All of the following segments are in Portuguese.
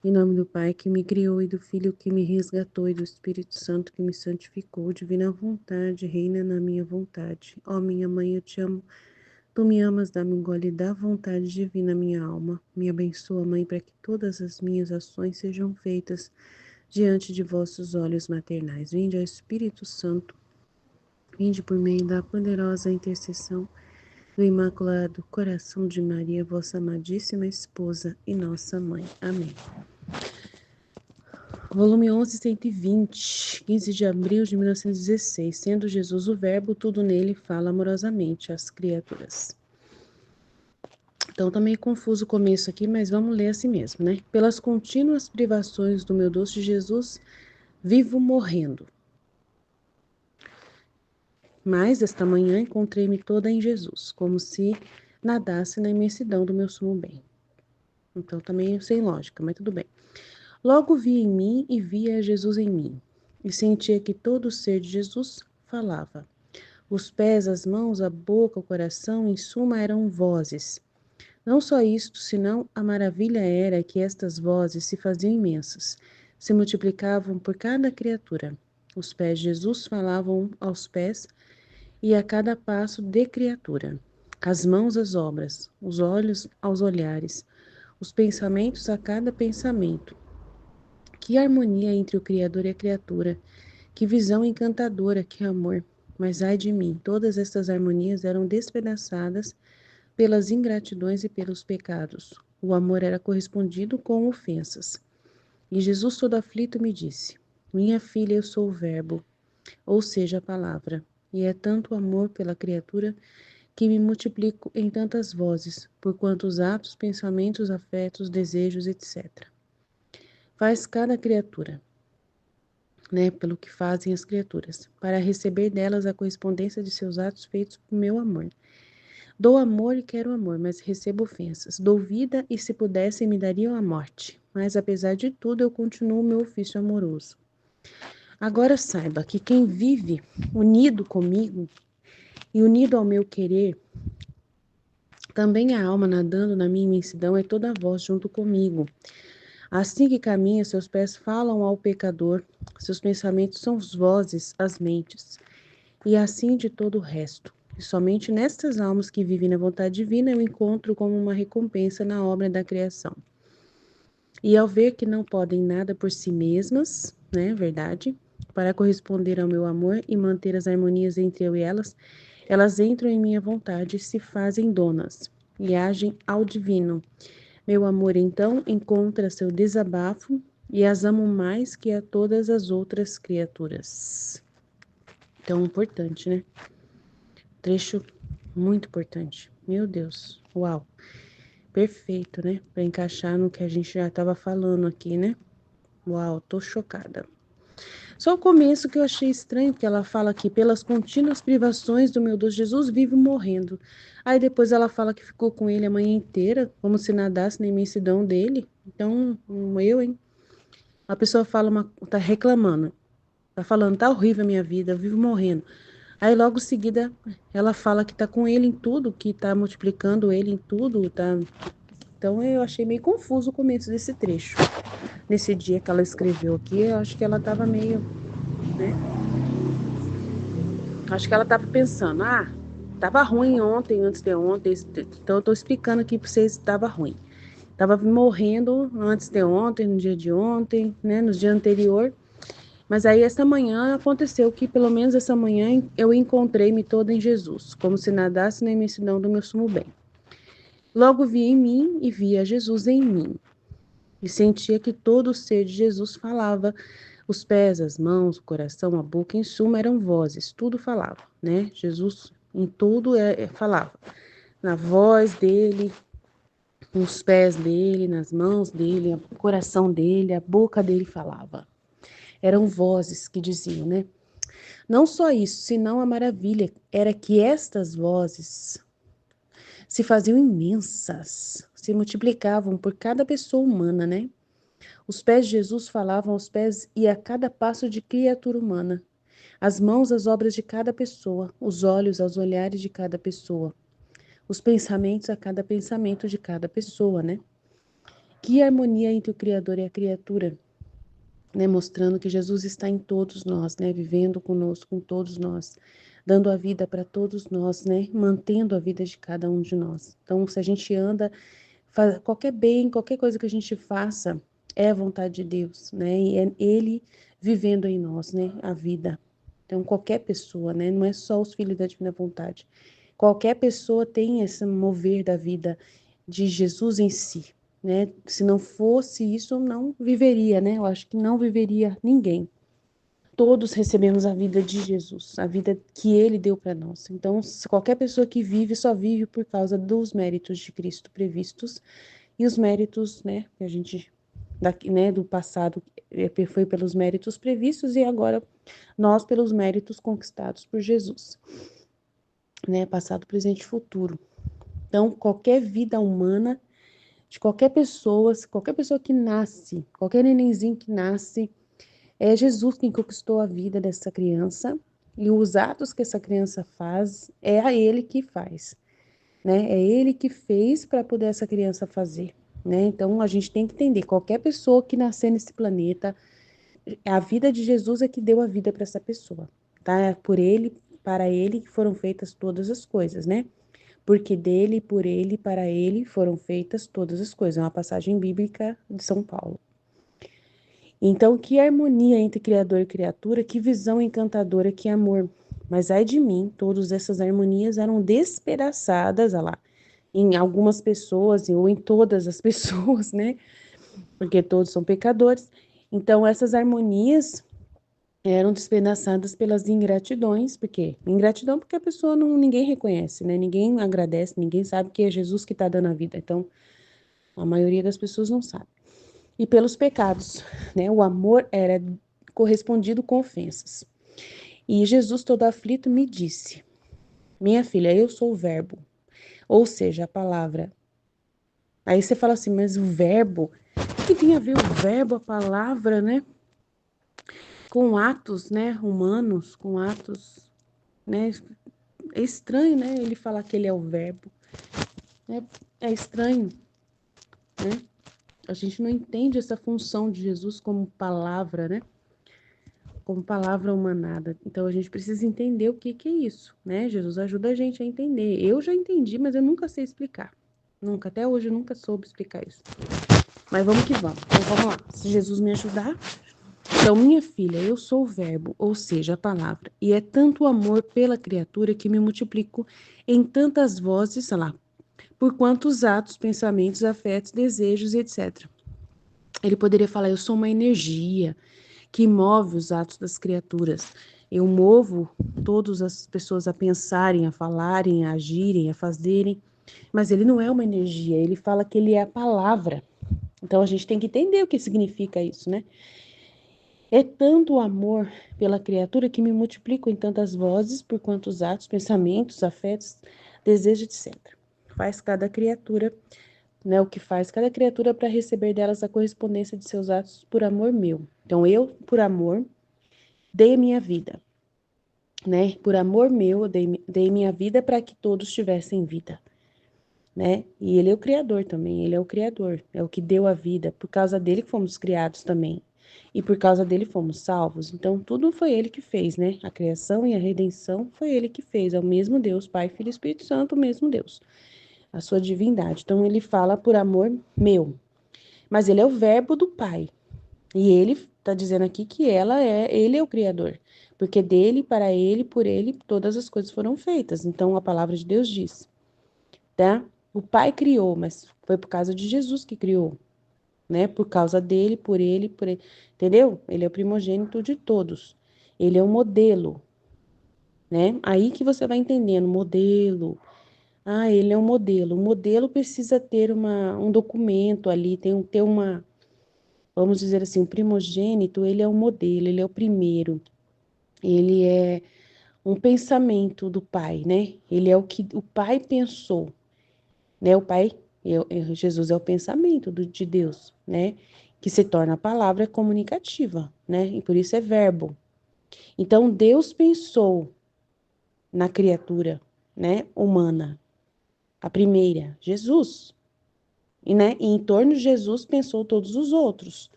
Em nome do Pai que me criou e do Filho que me resgatou e do Espírito Santo que me santificou, divina vontade, reina na minha vontade. Ó minha mãe, eu te amo. Tu me amas, dá-me um gole da vontade divina, minha alma. Me abençoa, Mãe, para que todas as minhas ações sejam feitas diante de vossos olhos maternais. Vinde ao Espírito Santo, vinde por meio da poderosa intercessão do Imaculado Coração de Maria, vossa amadíssima esposa e nossa mãe. Amém. Volume 11, 120, 15 de abril de 1916. Sendo Jesus o Verbo, tudo nele fala amorosamente às criaturas. Então, tá meio confuso o começo aqui, mas vamos ler assim mesmo, né? Pelas contínuas privações do meu doce Jesus, vivo morrendo. Mas, esta manhã, encontrei-me toda em Jesus, como se nadasse na imensidão do meu sumo bem. Então, tá meio sem lógica, mas tudo bem. Logo vi em mim e via Jesus em mim, e sentia que todo o ser de Jesus falava. Os pés, as mãos, a boca, o coração, em suma, eram vozes. Não só isto, senão a maravilha era que estas vozes se faziam imensas, se multiplicavam por cada criatura. Os pés de Jesus falavam aos pés e a cada passo de criatura. As mãos às obras, os olhos aos olhares, os pensamentos a cada pensamento. Que harmonia entre o Criador e a criatura! Que visão encantadora, que amor! Mas ai de mim, todas estas harmonias eram despedaçadas pelas ingratidões e pelos pecados. O amor era correspondido com ofensas. E Jesus, todo aflito, me disse: Minha filha, eu sou o Verbo, ou seja, a palavra. E é tanto amor pela criatura que me multiplico em tantas vozes, por quantos atos, pensamentos, afetos, desejos, etc. Faz cada criatura, né, pelo que fazem as criaturas, para receber delas a correspondência de seus atos feitos por meu amor. Dou amor e quero amor, mas recebo ofensas. Dou vida e, se pudessem, me dariam a morte. Mas, apesar de tudo, eu continuo o meu ofício amoroso. Agora saiba que quem vive unido comigo e unido ao meu querer, também a alma nadando na minha imensidão é toda a voz junto comigo. Assim que caminha, seus pés falam ao pecador, seus pensamentos são as vozes, as mentes, e assim de todo o resto. E somente nestas almas que vivem na vontade divina eu encontro como uma recompensa na obra da criação. E ao ver que não podem nada por si mesmas, né, verdade, para corresponder ao meu amor e manter as harmonias entre eu e elas entram em minha vontade e se fazem donas, e agem ao divino. Meu amor, então, encontra seu desabafo e as amo mais que a todas as outras criaturas. Então, importante, né? Trecho muito importante. Meu Deus, uau. Perfeito, né? Para encaixar no que a gente já estava falando aqui, né? Uau, tô chocada. Só o começo que eu achei estranho, porque ela fala que pelas contínuas privações do meu Deus Jesus vive morrendo. Aí depois ela fala que ficou com ele a manhã inteira, como se nadasse na imensidão dele. Então, hein? A pessoa fala, tá reclamando, tá falando, tá horrível a minha vida, eu vivo morrendo. Aí logo em seguida ela fala que tá com ele em tudo, que tá multiplicando ele em tudo, tá? Então eu achei meio confuso o começo desse trecho. Nesse dia que ela escreveu aqui, eu acho que ela tava meio, né? Acho que ela tava pensando, tava ruim ontem, antes de ontem, então eu tô explicando aqui pra vocês, tava ruim. Tava morrendo antes de ontem, no dia de ontem, né, no dia anterior. Mas aí essa manhã aconteceu que, pelo menos essa manhã, eu encontrei-me toda em Jesus, como se nadasse na imensidão do meu sumo bem. Logo vi em mim e via Jesus em mim. E sentia que todo o ser de Jesus falava. Os pés, as mãos, o coração, a boca, em suma, eram vozes, tudo falava, né? Jesus em tudo falava. Na voz dele, nos pés dele, nas mãos dele, o coração dele, a boca dele falava. Eram vozes que diziam, né? Não só isso, senão a maravilha era que estas vozes se faziam imensas, se multiplicavam por cada pessoa humana, né? Os pés de Jesus falavam aos pés e a cada passo de criatura humana. As mãos às obras de cada pessoa, os olhos aos olhares de cada pessoa, os pensamentos a cada pensamento de cada pessoa, né? Que harmonia entre o Criador e a criatura, né? Mostrando que Jesus está em todos nós, né? Vivendo conosco, com todos nós, dando a vida para todos nós, né? Mantendo a vida de cada um de nós. Então, se a gente anda, qualquer bem, qualquer coisa que a gente faça, é a vontade de Deus, né? E é Ele vivendo em nós, né? A vida. Então, qualquer pessoa, né? Não é só os filhos da divina vontade. Qualquer pessoa tem esse mover da vida de Jesus em si, né? Se não fosse isso, não viveria, né? Eu acho que não viveria ninguém. Todos recebemos a vida de Jesus, a vida que Ele deu para nós. Então, qualquer pessoa que vive, só vive por causa dos méritos de Cristo previstos e os méritos, né? Que a gente, né, do passado foi pelos méritos previstos e agora nós pelos méritos conquistados por Jesus, né? Passado, presente e futuro. Então, qualquer vida humana de qualquer pessoa que nasce, qualquer nenenzinho que nasce, é Jesus quem conquistou a vida dessa criança e os atos que essa criança faz, é a ele que faz, né? É ele que fez para poder essa criança fazer, né? Então a gente tem que entender, qualquer pessoa que nascer nesse planeta, a vida de Jesus é que deu a vida para essa pessoa, tá? É por ele, para ele que foram feitas todas as coisas, né? Porque dele, por ele, para ele foram feitas todas as coisas. É uma passagem bíblica de São Paulo. Então, que harmonia entre Criador e criatura, que visão encantadora, que amor. Mas ai de mim, todas essas harmonias eram despedaçadas, olha lá, em algumas pessoas, ou em todas as pessoas, né? Porque todos são pecadores. Então, essas harmonias eram despedaçadas pelas ingratidões, porque ingratidão porque a pessoa não, ninguém reconhece, né? Ninguém agradece, ninguém sabe que é Jesus que está dando a vida. Então, a maioria das pessoas não sabe. E pelos pecados, né? O amor era correspondido com ofensas. E Jesus, todo aflito, me disse: Minha filha, eu sou o Verbo, ou seja, a palavra. Aí você fala assim, mas o verbo, o que tem a ver o verbo, a palavra, né? Com atos, né? Humanos, com atos, né? É estranho, né? Ele falar que ele é o verbo. É estranho, né? A gente não entende essa função de Jesus como palavra, né? Como palavra humanada. Então a gente precisa entender o que que é isso, né? Jesus ajuda a gente a entender. Eu já entendi, mas eu nunca sei explicar. Nunca, até hoje eu nunca soube explicar isso. Mas vamos que vamos. Então vamos lá. Se Jesus me ajudar. Então, minha filha, eu sou o verbo, ou seja, a palavra, e é tanto o amor pela criatura que me multiplico em tantas vozes, sei lá, por quantos atos, pensamentos, afetos, desejos, etc. Ele poderia falar, eu sou uma energia que move os atos das criaturas. Eu movo todas as pessoas a pensarem, a falarem, a agirem, a fazerem. Mas ele não é uma energia, ele fala que ele é a palavra. Então a gente tem que entender o que significa isso, né? É tanto o amor pela criatura que me multiplico em tantas vozes, por quantos atos, pensamentos, afetos, desejos, etc. Faz cada criatura, né, o que faz cada criatura para receber delas a correspondência de seus atos por amor meu. Então eu, por amor, dei a minha vida, né? Por amor meu, eu dei minha vida para que todos tivessem vida, né? E ele é o Criador também, ele é o Criador, é o que deu a vida, por causa dele que fomos criados também. E por causa dele fomos salvos. Então, tudo foi ele que fez, né? A criação e a redenção foi ele que fez. É o mesmo Deus, Pai, Filho e Espírito Santo, o mesmo Deus. A sua divindade. Então, ele fala por amor meu. Mas ele é o verbo do Pai. E ele está dizendo aqui que ele é o Criador. Porque dele, para ele, por ele, todas as coisas foram feitas. Então, a palavra de Deus diz, tá? O Pai criou, mas foi por causa de Jesus que criou, né? Por causa dele, por ele, entendeu? Ele é o primogênito de todos. Ele é o modelo, né? Aí que você vai entendendo, modelo. Ah, ele é um modelo. O modelo precisa ter um documento ali, ter uma, vamos dizer assim, o primogênito, ele é o modelo, ele é o primeiro. Ele é um pensamento do pai, né? Ele é o que o pai pensou, né? O pai, Jesus é o pensamento de Deus, né? Que se torna a palavra comunicativa, né? E por isso é verbo. Então Deus pensou na criatura, né? Humana, a primeira, Jesus. E em torno de Jesus pensou todos os outros,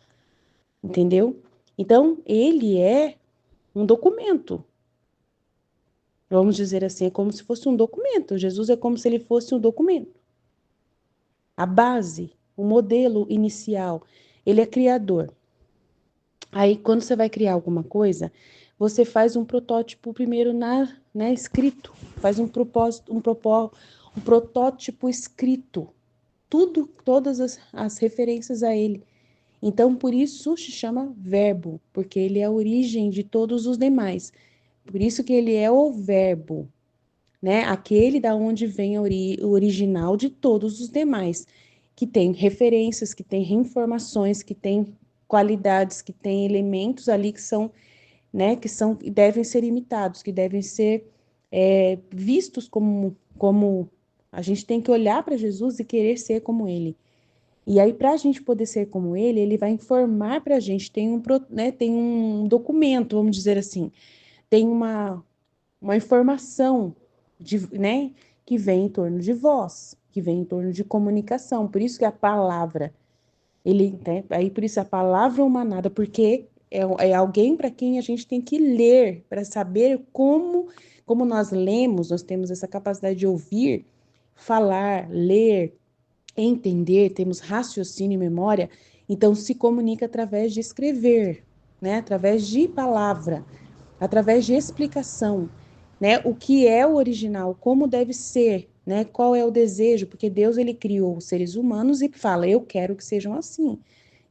entendeu? Então, ele é um documento. Vamos dizer assim, é como se fosse um documento. Jesus é como se ele fosse um documento. A base, o modelo inicial, ele é criador. Aí, quando você vai criar alguma coisa, você faz um protótipo primeiro né, escrito, faz um protótipo escrito, todas as referências a ele. Então, por isso se chama verbo, porque ele é a origem de todos os demais. Por isso que ele é o verbo, né? Aquele da onde vem o original de todos os demais, que tem referências, que tem informações, que tem qualidades, que tem elementos ali que são, né, que devem ser imitados, que devem ser vistos como a gente tem que olhar para Jesus e querer ser como ele. E aí, para a gente poder ser como ele vai informar para a gente, tem um documento, vamos dizer assim, tem uma informação né, que vem em torno de voz, que vem em torno de comunicação. Por isso que a palavra, né, aí por isso a palavra humanada, porque é alguém para quem a gente tem que ler, para saber como nós lemos, nós temos essa capacidade de ouvir, falar, ler, entender, temos raciocínio e memória, então se comunica através de escrever, né, através de palavra, através de explicação, né, o que é o original, como deve ser, né, qual é o desejo, porque Deus ele criou os seres humanos e fala, eu quero que sejam assim,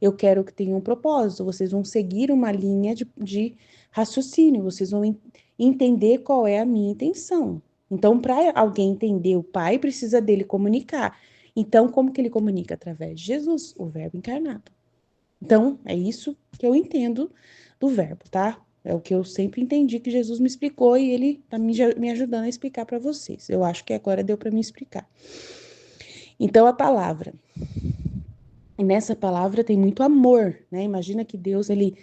eu quero que tenham um propósito, vocês vão seguir uma linha de raciocínio, vocês vão entender qual é a minha intenção. Então, para alguém entender o Pai, precisa dele comunicar. Então, como que ele comunica? Através de Jesus, o Verbo encarnado. Então, é isso que eu entendo do verbo, tá? É o que eu sempre entendi que Jesus me explicou e ele tá me ajudando a explicar para vocês. Eu acho que agora deu para me explicar. Então, a palavra. E nessa palavra tem muito amor, né? Imagina que Deus, ele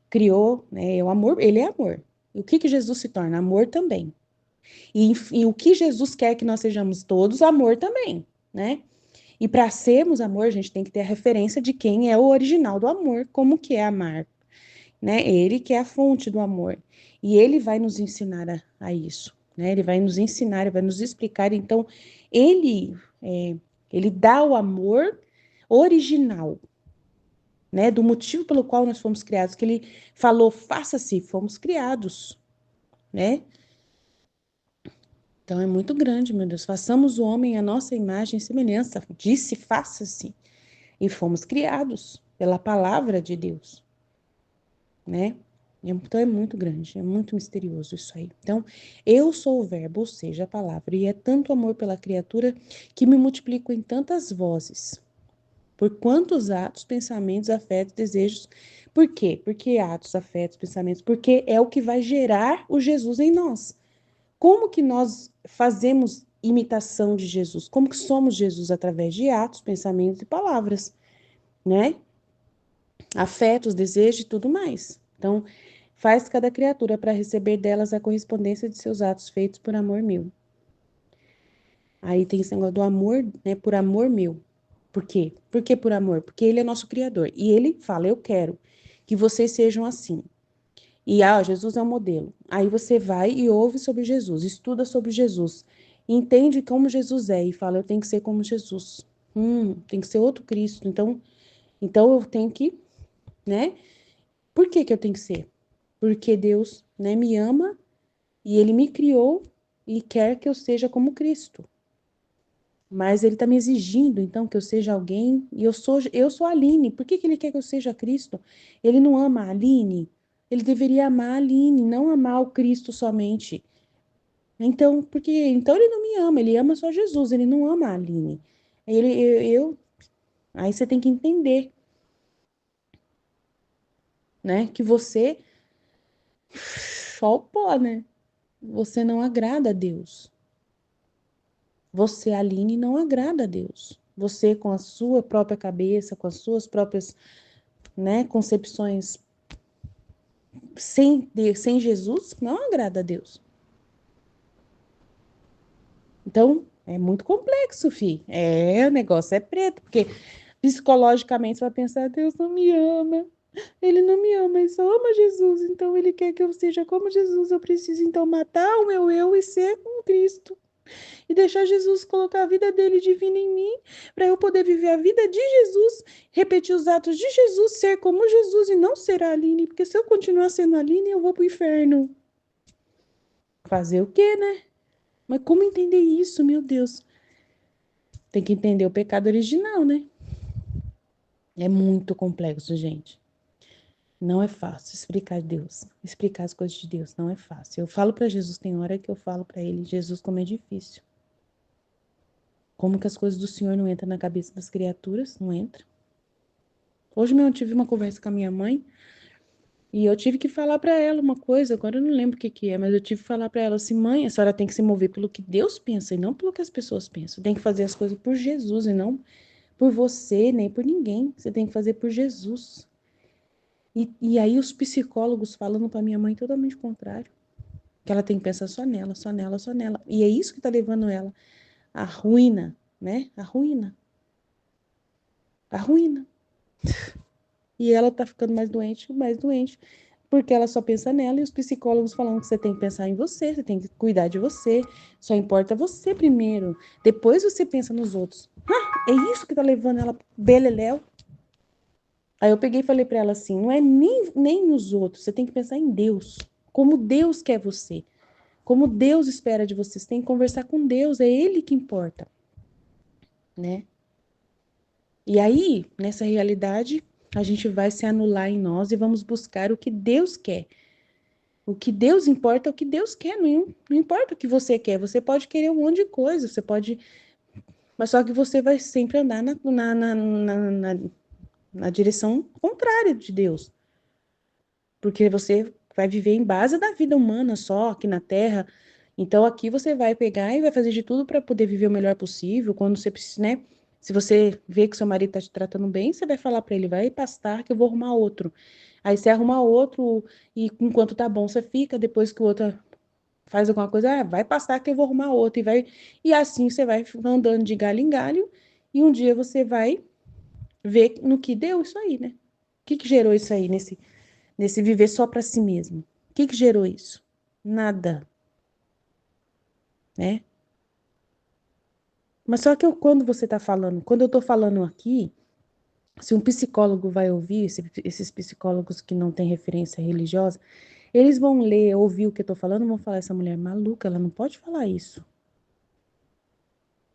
criou, né? O amor, ele é amor. E o que Jesus se torna? Amor também. E o que Jesus quer que nós sejamos todos? Amor também, né? E para sermos amor, a gente tem que ter a referência de quem é o original do amor, como que é amar, né? Ele que é a fonte do amor. E ele vai nos ensinar a isso, né? Ele vai nos ensinar, ele vai nos explicar. Então, ele, ele dá o amor original, né? Do motivo pelo qual nós fomos criados, que ele falou, faça-se, fomos criados, né? Então, é muito grande, meu Deus. Façamos o homem à nossa imagem e semelhança. Disse, faça-se. E fomos criados pela palavra de Deus, né? Então é muito grande, é muito misterioso isso aí. Então, eu sou o verbo, ou seja, a palavra, e é tanto amor pela criatura que me multiplico em tantas vozes. Por quantos atos, pensamentos, afetos, desejos. Por quê? Porque atos, afetos, pensamentos, porque é o que vai gerar o Jesus em nós. Como que nós fazemos imitação de Jesus? Como que somos Jesus através de atos, pensamentos e palavras, né? Afetos, desejos e tudo mais. Então, faz cada criatura para receber delas a correspondência de seus atos feitos por amor meu. Aí tem esse negócio do amor, né, por amor meu. Por quê? Por que por amor? Porque ele é nosso criador. E ele fala, eu quero que vocês sejam assim. E, Jesus é o modelo. Aí você vai e ouve sobre Jesus, estuda sobre Jesus, entende como Jesus é e fala, eu tenho que ser como Jesus. Tem que ser outro Cristo. Então eu tenho que, né? Por que que eu tenho que ser? Porque Deus, né, me ama e ele me criou e quer que eu seja como Cristo. Mas ele está me exigindo, então, que eu seja alguém, e eu sou a Aline. Por que que ele quer que eu seja Cristo? Ele não ama a Aline? Ele deveria amar a Aline, não amar o Cristo somente. Então ele não me ama, ele ama só Jesus, ele não ama a Aline. Aí você tem que entender, né, que você, só o pó, né? Você não agrada a Deus. Você, Aline, não agrada a Deus. Você, com a sua própria cabeça, com as suas próprias, né, concepções, sem Jesus, não agrada a Deus. Então, É muito complexo, fi. O negócio é preto, porque psicologicamente você vai pensar, Deus não me ama. Ele não me ama, ele só ama Jesus. Então ele quer que eu seja como Jesus. Eu preciso então matar o meu eu e ser com Cristo. E deixar Jesus colocar a vida dele divina em mim, para eu poder viver a vida de Jesus, repetir os atos de Jesus, ser como Jesus e não ser a Aline, porque se eu continuar sendo a Aline, eu vou pro inferno. Fazer o quê, né? Mas como entender isso, meu Deus? Tem que entender o pecado original, né? É muito complexo, gente. Não é fácil explicar Deus, explicar as coisas de Deus, não é fácil. Eu falo para Jesus, tem hora que eu falo para ele, Jesus, como é difícil. Como que as coisas do Senhor não entram na cabeça das criaturas? Não entra. Hoje mesmo eu tive uma conversa com a minha mãe e eu tive que falar para ela uma coisa, agora eu não lembro o que que é, mas eu tive que falar para ela assim, mãe, a senhora tem que se mover pelo que Deus pensa e não pelo que as pessoas pensam. Tem que fazer as coisas por Jesus e não por você, nem por ninguém. Você tem que fazer por Jesus. E aí os psicólogos falando para minha mãe totalmente o contrário. Que ela tem que pensar só nela, só nela, só nela. E é isso que tá levando ela à ruína, né? À ruína. À ruína. E ela tá ficando mais doente, porque ela só pensa nela e os psicólogos falando que você tem que pensar em você, você tem que cuidar de você, só importa você primeiro, depois você pensa nos outros. É isso que tá levando ela beleléu. Aí eu peguei e falei para ela assim, não é nem nos outros, você tem que pensar em Deus, como Deus quer você, como Deus espera de você, você tem que conversar com Deus, é Ele que importa, né? E aí, nessa realidade, a gente vai se anular em nós e vamos buscar o que Deus quer. O que Deus importa é o que Deus quer, não importa o que você quer. Você pode querer um monte de coisa, você pode. Mas só que você vai sempre andar na direção contrária de Deus. Porque você vai viver em base da vida humana só, aqui na Terra. Então aqui você vai pegar e vai fazer de tudo para poder viver o melhor possível. Quando você precisa, né? Se você vê que seu marido está te tratando bem, você vai falar para ele, vai pastar que eu vou arrumar outro. Aí você arruma outro e enquanto tá bom você fica, depois que o outro faz alguma coisa, vai pastar que eu vou arrumar outro. E assim você vai andando de galho em galho e um dia você vai ver no que deu isso aí, né? O que que gerou isso aí nesse viver só para si mesmo? O que que gerou isso? Nada, né? Mas só que quando você está falando, quando eu estou falando aqui, se um psicólogo vai ouvir, esses psicólogos que não têm referência religiosa, eles vão ler, ouvir o que eu estou falando, vão falar, essa mulher é maluca, ela não pode falar isso,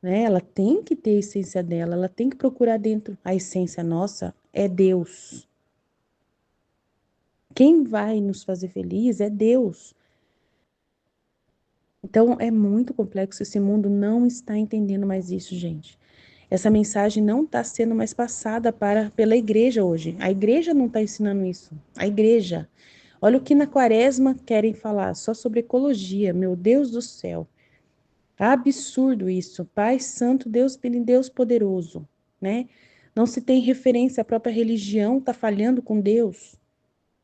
né? Ela tem que ter a essência dela, ela tem que procurar dentro. A essência nossa é Deus. Quem vai nos fazer feliz é Deus. Então é muito complexo, esse mundo não está entendendo mais isso, gente. Essa mensagem não está sendo mais passada pela igreja hoje. A igreja não está ensinando isso. A igreja. Olha o que na quaresma querem falar, só sobre ecologia. Meu Deus do céu. Absurdo isso. Pai Santo, Deus poderoso, né? Não se tem referência, a própria religião está falhando com Deus,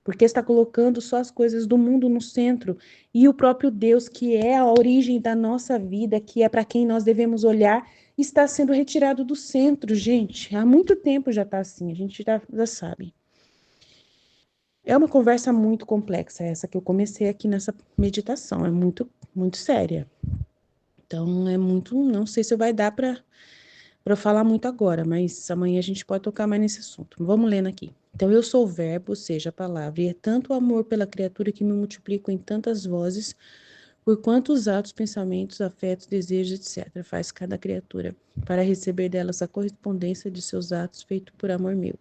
porque está colocando só as coisas do mundo no centro. E o próprio Deus, que é a origem da nossa vida, que é para quem nós devemos olhar, está sendo retirado do centro, gente. Há muito tempo já está assim, a gente já sabe. É uma conversa muito complexa essa que eu comecei aqui nessa meditação, é muito, muito séria. Então, é muito, não sei se vai dar para falar muito agora, mas amanhã a gente pode tocar mais nesse assunto. Vamos lendo aqui. Então, eu sou o verbo, ou seja, a palavra, e é tanto o amor pela criatura que me multiplico em tantas vozes, por quantos atos, pensamentos, afetos, desejos, etc., faz cada criatura, para receber delas a correspondência de seus atos feito por amor meu.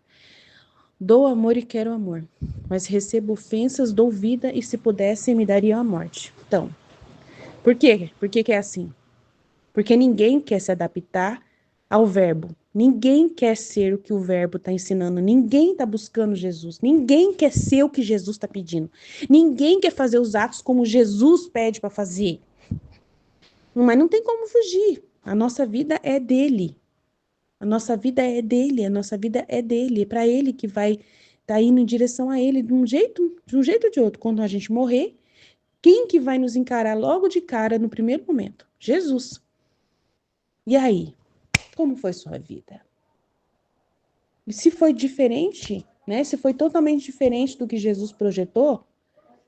Dou amor e quero amor, mas recebo ofensas, dou vida, e se pudesse, me daria a morte. Então, por quê? Por que que é assim? Porque ninguém quer se adaptar ao verbo. Ninguém quer ser o que o verbo está ensinando. Ninguém está buscando Jesus. Ninguém quer ser o que Jesus está pedindo. Ninguém quer fazer os atos como Jesus pede para fazer. Mas não tem como fugir. A nossa vida é dele. A nossa vida é dele. A nossa vida é dele. É para ele que vai estar indo em direção a ele de um jeito ou de outro. Quando a gente morrer, quem que vai nos encarar logo de cara no primeiro momento? Jesus. E aí, como foi sua vida? E se foi diferente, né? Se foi totalmente diferente do que Jesus projetou,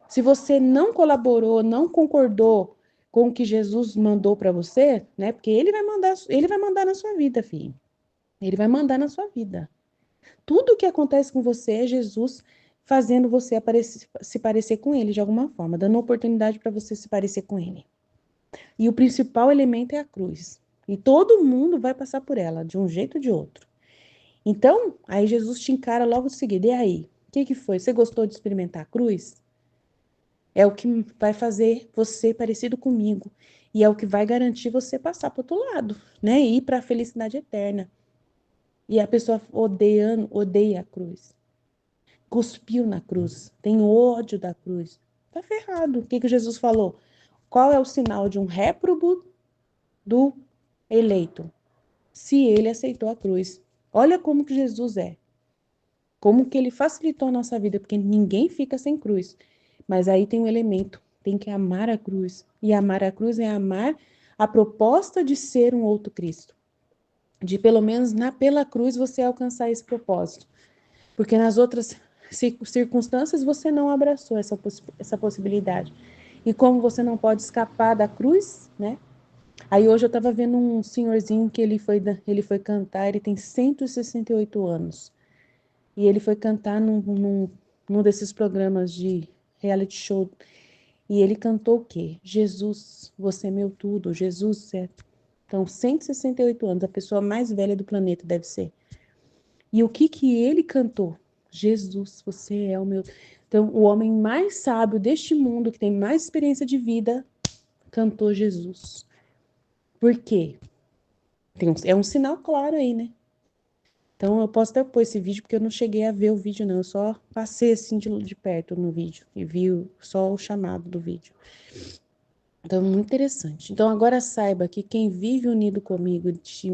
se você não colaborou, não concordou com o que Jesus mandou para você, né? Porque ele vai mandar na sua vida, filho. Ele vai mandar na sua vida. Tudo o que acontece com você é Jesus fazendo você se parecer com ele de alguma forma, dando oportunidade para você se parecer com ele. E o principal elemento é a cruz. E todo mundo vai passar por ela, de um jeito ou de outro. Então, aí Jesus te encara logo em seguida. E aí? O que foi? Você gostou de experimentar a cruz? É o que vai fazer você parecido comigo. E é o que vai garantir você passar para o outro lado, né? E ir para a felicidade eterna. E a pessoa odeia a cruz. Cuspiu na cruz. Tem ódio da cruz. Tá ferrado. O que Jesus falou? Qual é o sinal de um réprobo do eleito? Se ele aceitou a cruz. Olha como que Jesus é. Como que ele facilitou a nossa vida, porque ninguém fica sem cruz. Mas aí tem um elemento, tem que amar a cruz. E amar a cruz é amar a proposta de ser um outro Cristo. De pelo menos pela cruz você alcançar esse propósito. Porque nas outras circunstâncias você não abraçou essa possibilidade. E como você não pode escapar da cruz, né? Aí hoje eu estava vendo um senhorzinho que ele foi cantar, ele tem 168 anos. E ele foi cantar num desses programas de reality show. E ele cantou o quê? Jesus, você é meu tudo. Jesus é. Então, 168 anos, a pessoa mais velha do planeta deve ser. E o que ele cantou? Jesus, você é o meu. Então, o homem mais sábio deste mundo, que tem mais experiência de vida, cantou Jesus. Por quê? É um sinal claro aí, né? Então, eu posso até pôr esse vídeo, porque eu não cheguei a ver o vídeo, não. Eu só passei assim de perto no vídeo e vi só o chamado do vídeo. Então, muito interessante. Então, agora saiba que quem vive unido comigo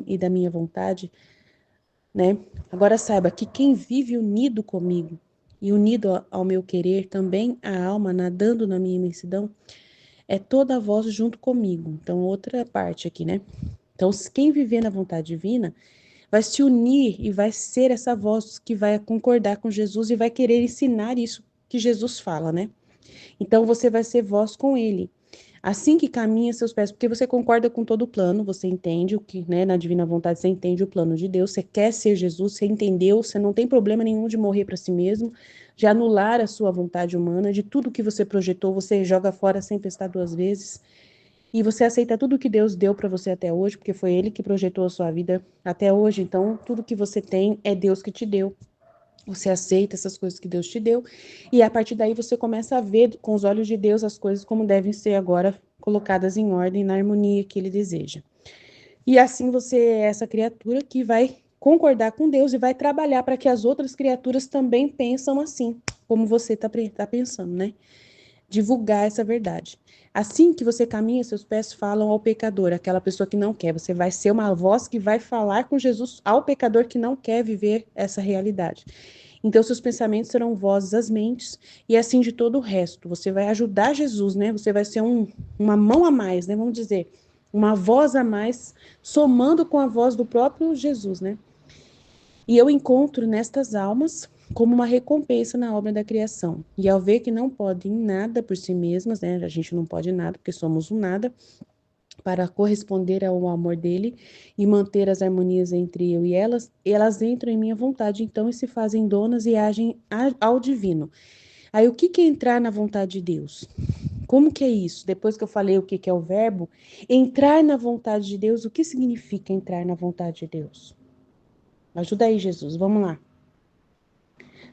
e da minha vontade, né? Agora saiba que quem vive unido comigo e unido ao meu querer, também a alma nadando na minha imensidão, é toda a voz junto comigo. Então, outra parte aqui, né? Então, quem viver na vontade divina vai se unir e vai ser essa voz que vai concordar com Jesus e vai querer ensinar isso que Jesus fala, né? Então você vai ser voz com ele. Assim que caminha seus pés, porque você concorda com todo o plano, você entende o que, né, na divina vontade, você entende o plano de Deus, você quer ser Jesus, você entendeu, você não tem problema nenhum de morrer para si mesmo, de anular a sua vontade humana, de tudo que você projetou, você joga fora sem pensar duas vezes. E você aceita tudo que Deus deu para você até hoje, porque foi Ele que projetou a sua vida até hoje. Então, tudo que você tem é Deus que te deu. Você aceita essas coisas que Deus te deu. E a partir daí você começa a ver com os olhos de Deus as coisas como devem ser agora colocadas em ordem, na harmonia que Ele deseja. E assim você é essa criatura que vai concordar com Deus e vai trabalhar para que as outras criaturas também pensam assim, como você está pensando, né? Divulgar essa verdade. Assim que você caminha, seus pés falam ao pecador, aquela pessoa que não quer. Você vai ser uma voz que vai falar com Jesus ao pecador que não quer viver essa realidade. Então, seus pensamentos serão vozes às mentes, e assim de todo o resto. Você vai ajudar Jesus, né? Você vai ser uma mão a mais, né? Vamos dizer, uma voz a mais, somando com a voz do próprio Jesus, né? E eu encontro nestas almas como uma recompensa na obra da criação. E ao ver que não podem nada por si mesmas, né? A gente não pode nada, porque somos um nada, para corresponder ao amor dele e manter as harmonias entre eu e elas entram em minha vontade, então, e se fazem donas e agem ao divino. Aí, o que é entrar na vontade de Deus? Como que é isso? Depois que eu falei o que é o verbo, entrar na vontade de Deus, o que significa entrar na vontade de Deus? Ajuda aí, Jesus, vamos lá.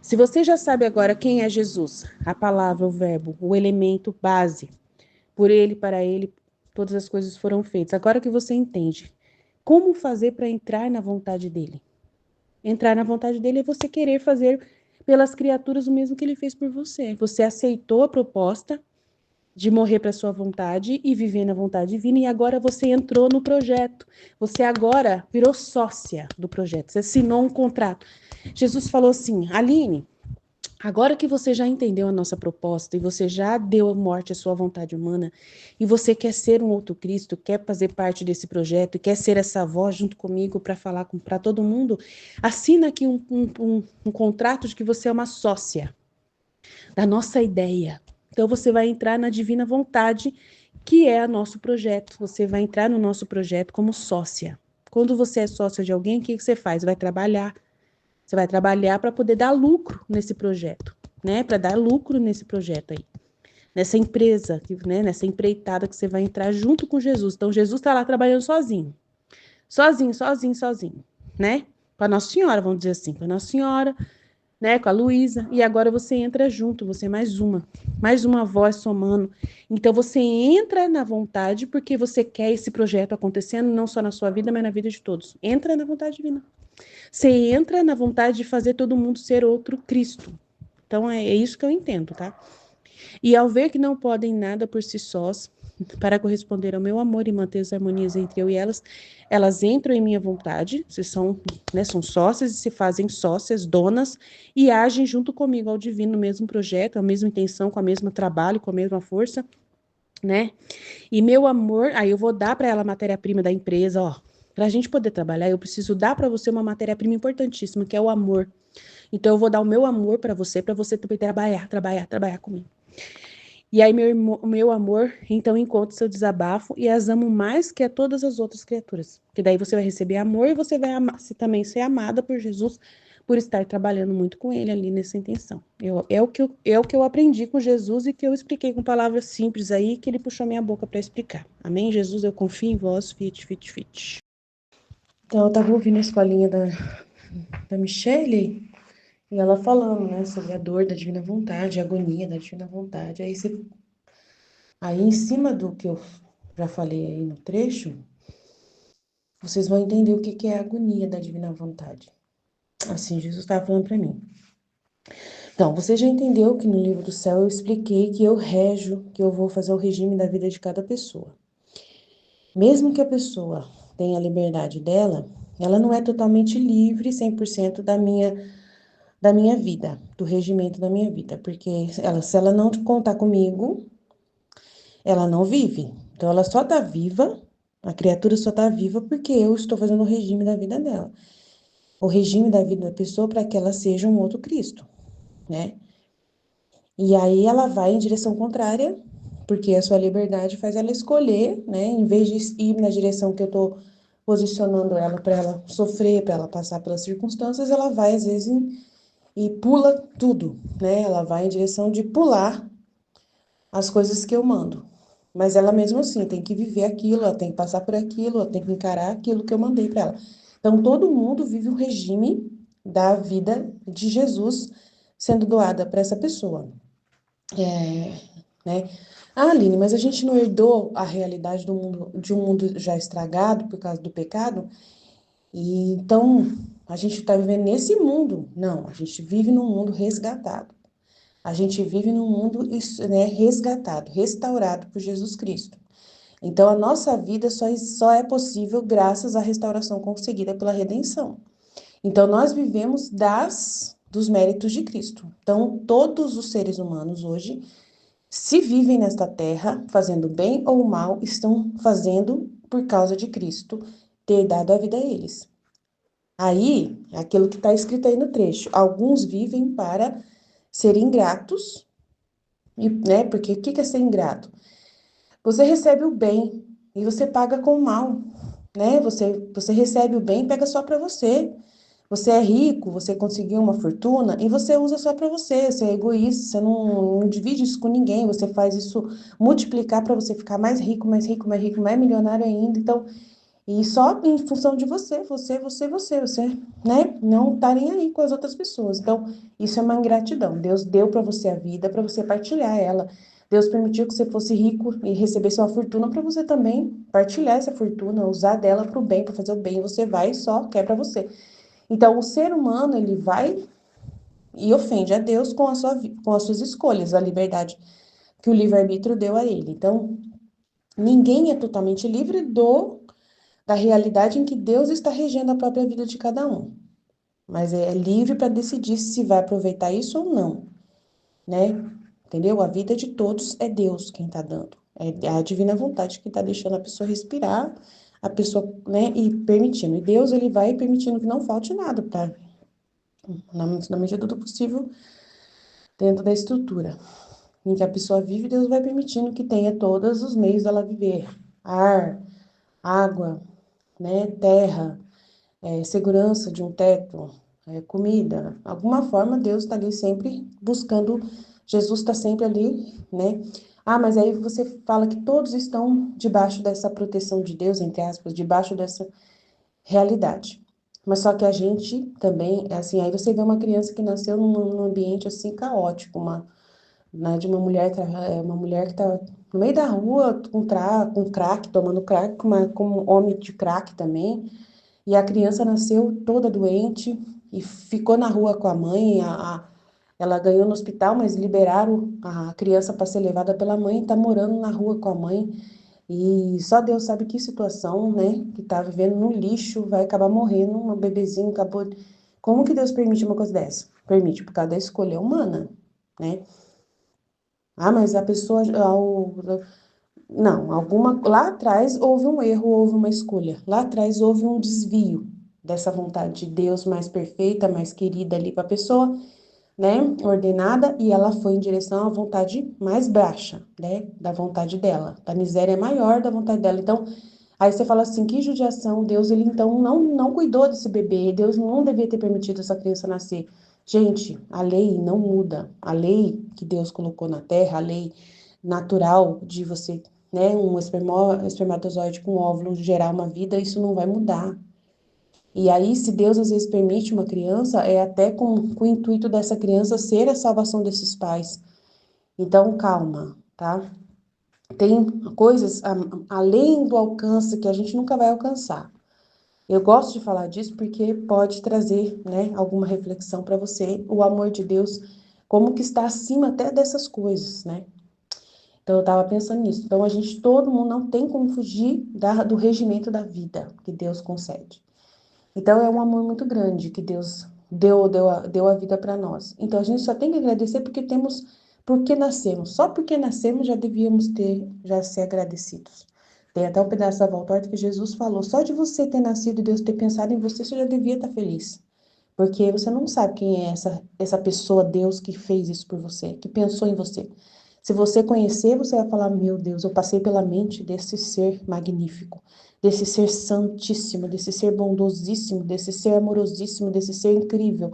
Se você já sabe agora quem é Jesus, a palavra, o verbo, o elemento base, por ele, para ele, todas as coisas foram feitas. Agora que você entende, como fazer para entrar na vontade dele? Entrar na vontade dele é você querer fazer pelas criaturas o mesmo que ele fez por você. Você aceitou a proposta de morrer para sua vontade e viver na vontade divina, e agora você entrou no projeto. Você agora virou sócia do projeto, você assinou um contrato. Jesus falou assim: Aline, Agora que você já entendeu a nossa proposta e você já deu morte à sua vontade humana e você quer ser um outro Cristo, quer fazer parte desse projeto, quer ser essa voz junto comigo para falar para todo mundo, assina aqui um contrato de que você é uma sócia da nossa ideia. Então você vai entrar na divina vontade, que é o nosso projeto. Você vai entrar no nosso projeto como sócia. Quando você é sócia de alguém, o que você faz? Vai trabalhar. Você vai trabalhar para poder dar lucro nesse projeto, né? Para dar lucro nesse projeto aí, nessa empresa, né? Nessa empreitada que você vai entrar junto com Jesus. Então, Jesus está lá trabalhando sozinho. Sozinho, sozinho, sozinho, né? Com a Nossa Senhora, vamos dizer assim, com a Nossa Senhora, né? Com a Luísa. E agora você entra junto, você é mais uma voz somando. Então, você entra na vontade porque você quer esse projeto acontecendo, não só na sua vida, mas na vida de todos. Entra na vontade divina. Você entra na vontade de fazer todo mundo ser outro Cristo. Então, é isso que eu entendo, tá? E ao ver que não podem nada por si sós, para corresponder ao meu amor e manter as harmonias entre eu e elas, elas entram em minha vontade, se são, né, são sócias e se fazem sócias, donas, e agem junto comigo ao divino no mesmo projeto, a mesma intenção, com a mesma trabalho, com a mesma força, né? E meu amor, aí eu vou dar para ela a matéria-prima da empresa, ó. Para a gente poder trabalhar, eu preciso dar para você uma matéria-prima importantíssima, que é o amor. Então, eu vou dar o meu amor para você também trabalhar comigo. E aí, meu amor, então, encontra seu desabafo e as amo mais que a todas as outras criaturas. Porque daí você vai receber amor e você vai também ser amada por Jesus, por estar trabalhando muito com ele ali nessa intenção. É o que eu aprendi com Jesus e que eu expliquei com palavras simples aí, que ele puxou minha boca para explicar. Amém? Jesus, eu confio em vós, fit, fit, fit. Então, eu estava ouvindo a escolinha da Michelle, e ela falando, né, sobre a dor da divina vontade, a agonia da divina vontade. Aí em cima do que eu já falei aí no trecho, vocês vão entender o que que é a agonia da divina vontade. Assim, Jesus estava falando para mim. Então, você já entendeu que no livro do céu eu expliquei que eu rejo, que eu vou fazer o regime da vida de cada pessoa. Mesmo que a pessoa tenha a liberdade dela, ela não é totalmente livre 100% da minha vida, do regimento da minha vida, porque se ela não contar comigo, ela não vive. Então, ela só está viva, a criatura só está viva porque eu estou fazendo o regime da vida dela. O regime da vida da pessoa para que ela seja um outro Cristo, né? E aí ela vai em direção contrária, porque a sua liberdade faz ela escolher, né? Em vez de ir na direção que eu estou posicionando ela para ela sofrer, para ela passar pelas circunstâncias, ela vai às vezes e pula tudo, né? Ela vai em direção de pular as coisas que eu mando. Mas ela mesmo assim tem que viver aquilo, ela tem que passar por aquilo, ela tem que encarar aquilo que eu mandei para ela. Então todo mundo vive o regime da vida de Jesus sendo doada para essa pessoa. Né? Ah, Aline, mas a gente não herdou a realidade do mundo, de um mundo já estragado por causa do pecado? E então a gente está vivendo nesse mundo? Não, a gente vive num mundo resgatado. A gente vive num mundo, né, resgatado, restaurado por Jesus Cristo. Então, a nossa vida só é possível graças à restauração conseguida pela redenção. Então, nós vivemos dos méritos de Cristo. Então, todos os seres humanos hoje, se vivem nesta terra, fazendo bem ou mal, estão fazendo por causa de Cristo ter dado a vida a eles. Aí, é aquilo que está escrito aí no trecho. Alguns vivem para serem ingratos, né? Porque o que é ser ingrato? Você recebe o bem e você paga com o mal, né? Você recebe o bem e pega só para você. Você é rico, você conseguiu uma fortuna e você usa só para você. Você é egoísta, você não divide isso com ninguém. Você faz isso multiplicar para você ficar mais rico, mais rico, mais rico, mais milionário ainda. Então, e só em função de você, né? Não tá nem aí com as outras pessoas. Então, isso é uma ingratidão. Deus deu para você a vida, para você partilhar ela. Deus permitiu que você fosse rico e recebesse uma fortuna para você também partilhar essa fortuna, usar dela para o bem, para fazer o bem. Você vai e só quer para você. Então, o ser humano, ele vai e ofende a Deus com as suas escolhas, a liberdade que o livre-arbítrio deu a ele. Então, ninguém é totalmente livre da realidade em que Deus está regendo a própria vida de cada um. Mas é livre para decidir se vai aproveitar isso ou não. né? Entendeu? A vida de todos é Deus quem está dando. É a divina vontade que está deixando a pessoa respirar, a pessoa, né, e permitindo. E Deus, ele vai permitindo que não falte nada, tá? Na medida do possível, dentro da estrutura em que a pessoa vive, Deus vai permitindo que tenha todos os meios dela viver. Ar, água, né, terra, segurança de um teto, comida. Alguma forma, Deus está ali sempre buscando, Jesus está sempre ali, né? Ah, mas aí você fala que todos estão debaixo dessa proteção de Deus, entre aspas, debaixo dessa realidade. Mas só que a gente também, assim, aí você vê uma criança que nasceu num ambiente assim caótico, né, de uma mulher que tá no meio da rua com crack, tomando crack, com um homem de crack também, e a criança nasceu toda doente e ficou na rua com a mãe. Ela ganhou no hospital, mas liberaram a criança para ser levada pela mãe e está morando na rua com a mãe. E só Deus sabe que situação, né? Que tá vivendo no lixo, vai acabar morrendo, um bebezinho acabou. Como que Deus permite uma coisa dessa? Permite por causa da escolha humana, né? Ah, mas a pessoa, não, lá atrás houve um erro, houve uma escolha. Lá atrás houve um desvio dessa vontade de Deus mais perfeita, mais querida ali para a pessoa, né? Ordenada, e ela foi em direção à vontade mais baixa, né? Da vontade dela, da miséria maior da vontade dela. Então, aí você fala assim, que judiação, Deus, ele então não cuidou desse bebê, Deus não devia ter permitido essa criança nascer. Gente, a lei não muda. A lei que Deus colocou na terra, a lei natural de você, né, espermatozoide com óvulo gerar uma vida, isso não vai mudar. E aí, se Deus às vezes permite uma criança, é até com o intuito dessa criança ser a salvação desses pais. Então, calma, tá? Tem coisas além do alcance que a gente nunca vai alcançar. Eu gosto de falar disso porque pode trazer, né, alguma reflexão para você, o amor de Deus, como que está acima até dessas coisas, né? Então eu estava pensando nisso. Então todo mundo não tem como fugir do regimento da vida que Deus concede. Então é um amor muito grande que Deus deu a vida para nós. Então a gente só tem que agradecer porque nascemos. Só porque nascemos já devíamos já ser agradecidos. Tem até um pedaço da volta que Jesus falou, só de você ter nascido e Deus ter pensado em você, você já devia estar feliz. Porque você não sabe quem é essa pessoa, Deus, que fez isso por você, que pensou em você. Se você conhecer, você vai falar: meu Deus, eu passei pela mente desse ser magnífico, desse ser santíssimo, desse ser bondosíssimo, desse ser amorosíssimo, desse ser incrível.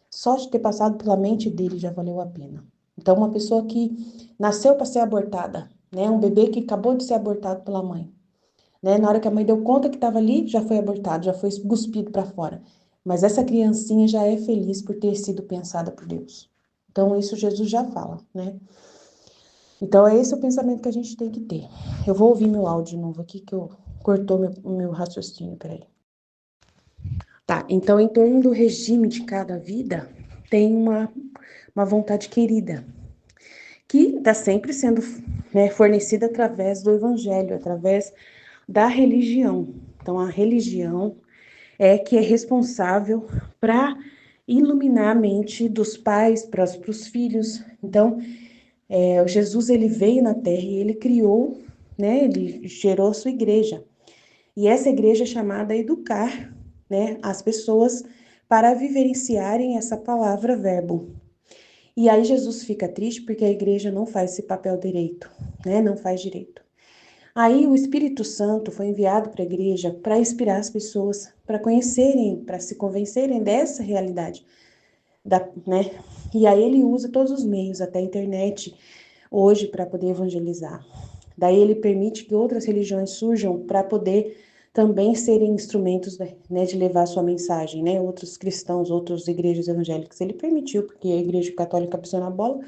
Só de ter passado pela mente dele já valeu a pena. Então, uma pessoa que nasceu para ser abortada, né? Um bebê que acabou de ser abortado pela mãe, né? Na hora que a mãe deu conta que estava ali, já foi abortado, já foi cuspido para fora. Mas essa criancinha já é feliz por ter sido pensada por Deus. Então, isso Jesus já fala, né? Então, é esse o pensamento que a gente tem que ter. Eu vou ouvir meu áudio de novo aqui, que cortou meu raciocínio, peraí. Tá, então, em torno do regime de cada vida, tem uma vontade querida, que está sempre sendo, né, fornecida através do evangelho, através da religião. Então, a religião que é responsável para iluminar a mente dos pais para os filhos. Então, o Jesus, ele veio na Terra e ele criou, né, ele gerou a sua igreja. E essa igreja é chamada a educar, né, as pessoas para vivenciarem essa palavra verbo. E aí Jesus fica triste porque a igreja não faz esse papel direito, né, não faz direito. Aí o Espírito Santo foi enviado para a igreja para inspirar as pessoas, para conhecerem, para se convencerem dessa realidade, né? E aí ele usa todos os meios, até a internet, hoje, para poder evangelizar. Daí ele permite que outras religiões surjam para poder também serem instrumentos, né, de levar a sua mensagem, né? Outros cristãos, outras igrejas evangélicas, ele permitiu, porque a igreja católica pisou na bola.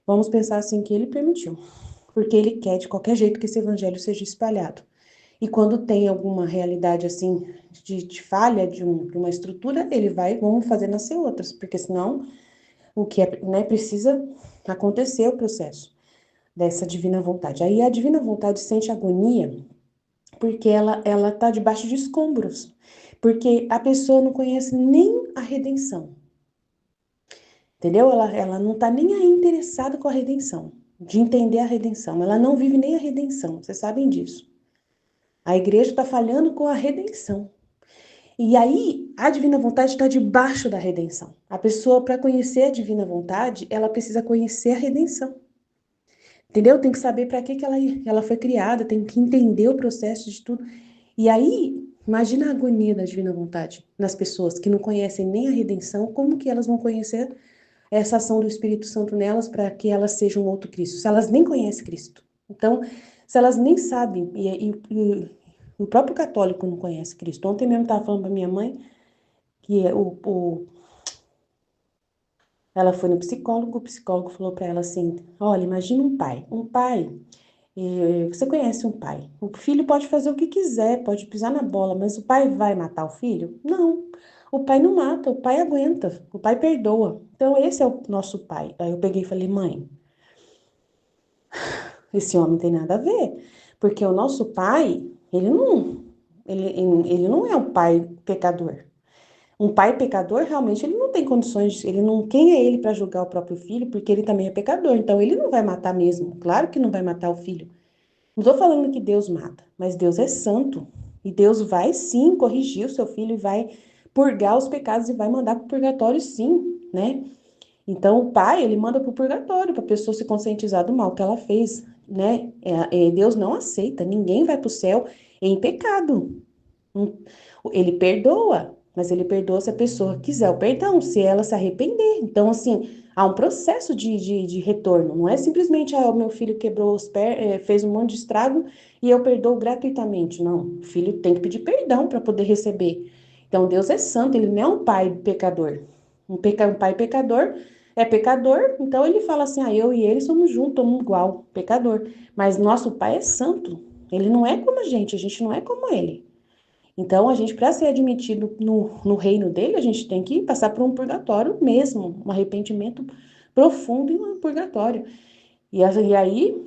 Vamos pensar assim que ele permitiu, porque ele quer de qualquer jeito que esse evangelho seja espalhado. E quando tem alguma realidade assim de falha de uma estrutura, vamos fazer nascer outras, porque senão o que é, né, precisa acontecer o processo dessa divina vontade. Aí a divina vontade sente agonia porque ela tá debaixo de escombros, porque a pessoa não conhece nem a redenção. entendeu? Ela não está nem aí interessada com a redenção, de entender a redenção. Ela não vive nem a redenção, vocês sabem disso. A igreja está falhando com a redenção. E aí, a divina vontade está debaixo da redenção. A pessoa, para conhecer a divina vontade, ela precisa conhecer a redenção. Entendeu? Tem que saber para que ela foi criada, tem que entender o processo de tudo. E aí, imagina a agonia da divina vontade nas pessoas que não conhecem nem a redenção, como que elas vão conhecer essa ação do Espírito Santo nelas para que elas sejam outro Cristo, se elas nem conhecem Cristo. Então, se elas nem sabem, e o próprio católico não conhece Cristo. Ontem mesmo estava falando para minha mãe que ela foi no psicólogo, o psicólogo falou para ela assim, olha, imagina um pai, você conhece um pai, o filho pode fazer o que quiser, pode pisar na bola, mas o pai vai matar o filho? Não, o pai não mata, o pai aguenta, o pai perdoa. Então esse é o nosso pai. Aí eu peguei e falei, mãe, esse homem tem nada a ver, porque o nosso pai, ele não é um pai pecador. Um pai pecador, realmente, ele não tem condições, ele não, quem é ele para julgar o próprio filho, porque ele também é pecador, então ele não vai matar mesmo, claro que não vai matar o filho. Não estou falando que Deus mata, mas Deus é santo, e Deus vai sim corrigir o seu filho e vai purgar os pecados e vai mandar para o purgatório sim, né? Então o pai, ele manda para o purgatório, para a pessoa se conscientizar do mal que ela fez, né? Deus não aceita, ninguém vai para o céu em pecado. Hum, Ele perdoa, mas ele perdoa se a pessoa quiser o perdão, se ela se arrepender. Então, assim, há um processo de retorno. Não é simplesmente, o meu filho quebrou os pés, fez um monte de estrago e eu perdoo gratuitamente. Não, o filho tem que pedir perdão para poder receber. Então, Deus é santo, ele não é um pai pecador. Um pai pecador é pecador, então ele fala assim, eu e ele somos juntos, somos igual, pecador. Mas nosso pai é santo, ele não é como a gente não é como ele. Então, a gente, para ser admitido no reino dele, a gente tem que passar por um purgatório mesmo, um arrependimento profundo e um purgatório. E aí,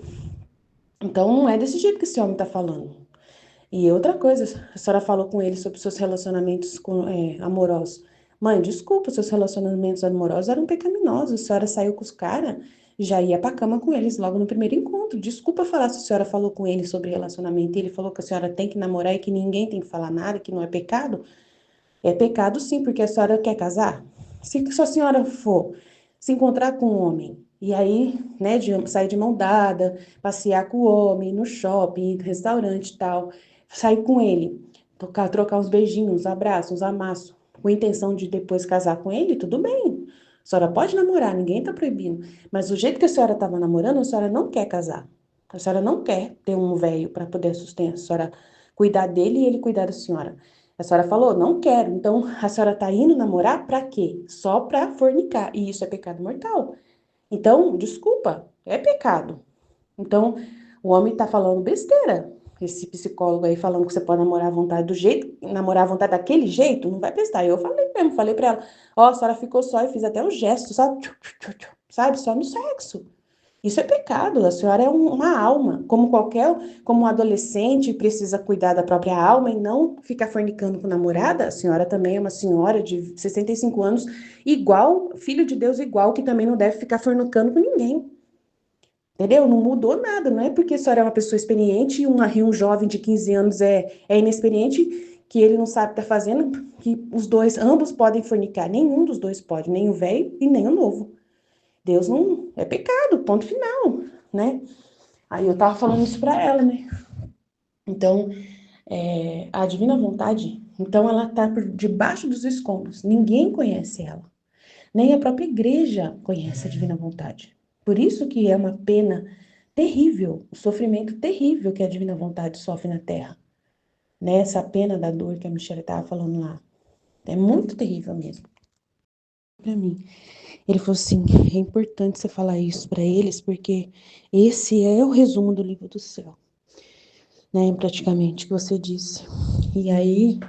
então, não é desse jeito que esse homem está falando. E outra coisa, a senhora falou com ele sobre seus relacionamentos amorosos. Mãe, desculpa, seus relacionamentos amorosos eram pecaminosos. A senhora saiu com os caras, já ia pra cama com eles logo no primeiro encontro. Desculpa falar se a senhora falou com ele sobre relacionamento e ele falou que a senhora tem que namorar e que ninguém tem que falar nada, que não é pecado. É pecado sim, porque a senhora quer casar. Se a senhora for se encontrar com um homem, e aí, né, sair de mão dada, passear com o homem, no shopping, no restaurante e tal, sair com ele, trocar uns beijinhos, uns abraços, uns amassos, com a intenção de depois casar com ele, tudo bem. A senhora pode namorar, ninguém tá proibindo. Mas do jeito que a senhora estava namorando, a senhora não quer casar. A senhora não quer ter um velho para poder sustentar, a senhora cuidar dele e ele cuidar da senhora. A senhora falou, não quero. Então, a senhora tá indo namorar pra quê? Só pra fornicar. E isso é pecado mortal. Então, desculpa, é pecado. Então, o homem tá falando besteira. Esse psicólogo aí falando que você pode namorar à vontade do jeito, namorar à vontade daquele jeito, não vai prestar. Eu falei mesmo, falei pra ela, a senhora ficou só e fiz até um gesto, sabe? Sabe? Só no sexo. Isso é pecado, a senhora é uma alma, como um adolescente precisa cuidar da própria alma e não ficar fornicando com namorada, a senhora também é uma senhora de 65 anos, igual, filho de Deus igual, que também não deve ficar fornicando com ninguém, entendeu? Não mudou nada, não é porque a senhora é uma pessoa experiente e um jovem de 15 anos é inexperiente, que ele não sabe o que está fazendo, que ambos podem fornicar, nenhum dos dois pode, nem o velho e nem o novo. Deus não, é pecado, ponto final, né? Aí eu tava falando isso para ela, né? Então, a divina vontade, então ela tá por debaixo dos escombros. Ninguém conhece ela. Nem a própria igreja conhece a divina vontade. Por isso que é uma pena terrível, o sofrimento terrível que a divina vontade sofre na terra. Né? Essa pena da dor que a Michelle tava falando lá. É muito terrível mesmo. Para mim. Ele falou assim, é importante você falar isso para eles, porque esse é o resumo do livro do céu. Né, praticamente, que você disse. E aí,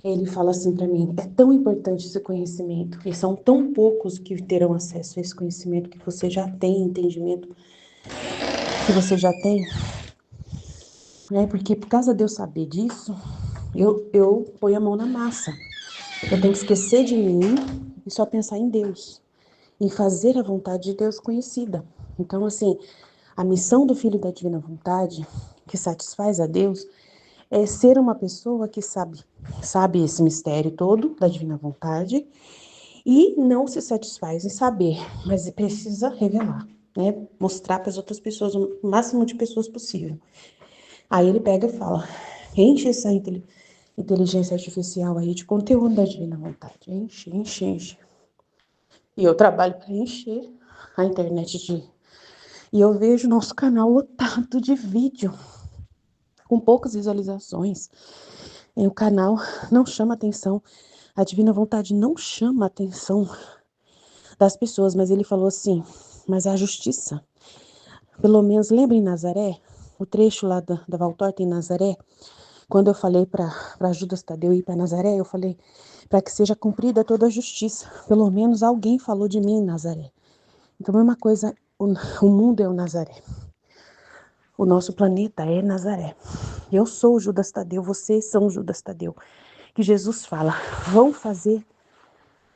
ele fala assim para mim, é tão importante esse conhecimento, e são tão poucos que terão acesso a esse conhecimento que você já tem, entendimento que você já tem, né, porque por causa de eu saber disso, eu ponho a mão na massa. Eu tenho que esquecer de mim e só pensar em Deus. em fazer a vontade de Deus conhecida. Então, assim, a missão do Filho da Divina Vontade, que satisfaz a Deus, é ser uma pessoa que sabe esse mistério todo da Divina Vontade e não se satisfaz em saber, mas precisa revelar, né? Mostrar para as outras pessoas, o máximo de pessoas possível. Aí ele pega e fala, enche essa inteligência artificial aí de conteúdo da Divina Vontade. Enche, enche, enche. E eu trabalho para encher a internet de... E eu vejo nosso canal lotado de vídeo, com poucas visualizações. E o canal não chama atenção, a Divina Vontade não chama a atenção das pessoas, mas ele falou assim, mas a justiça, pelo menos lembra em Nazaré, o trecho lá da Valtorta em Nazaré, quando eu falei para Judas Tadeu ir para Nazaré, eu falei para que seja cumprida toda a justiça, pelo menos alguém falou de mim em Nazaré. Então, a mesma coisa, o mundo é o Nazaré. O nosso planeta é Nazaré. Eu sou o Judas Tadeu, vocês são o Judas Tadeu. Que Jesus fala, vão fazer